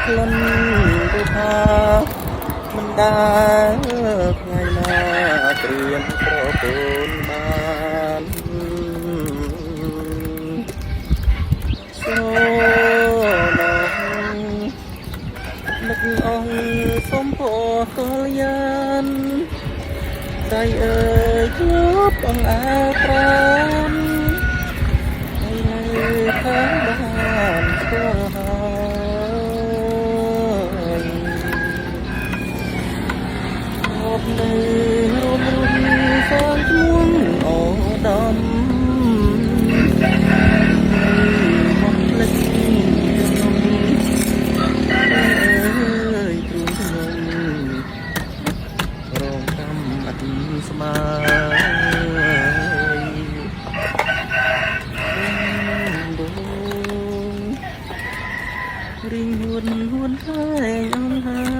ក្លិនទៅថាមិនដែលថ្ងៃណាត្រៀមប្រពូនបានសូនងនឹកអងសុំពោកលយានដៃអើយធ្លាប់អងអើប្រានហើយនៅខាងបានស្គាល់ហើយអបនៅរួមសងឈ្មោះអូដំមកភ្លេចខ្ញុំអើយទ្រូងខ្ញុំរងកម្មអត់ស្មើរីងហួនហួនហើយអូនហើយ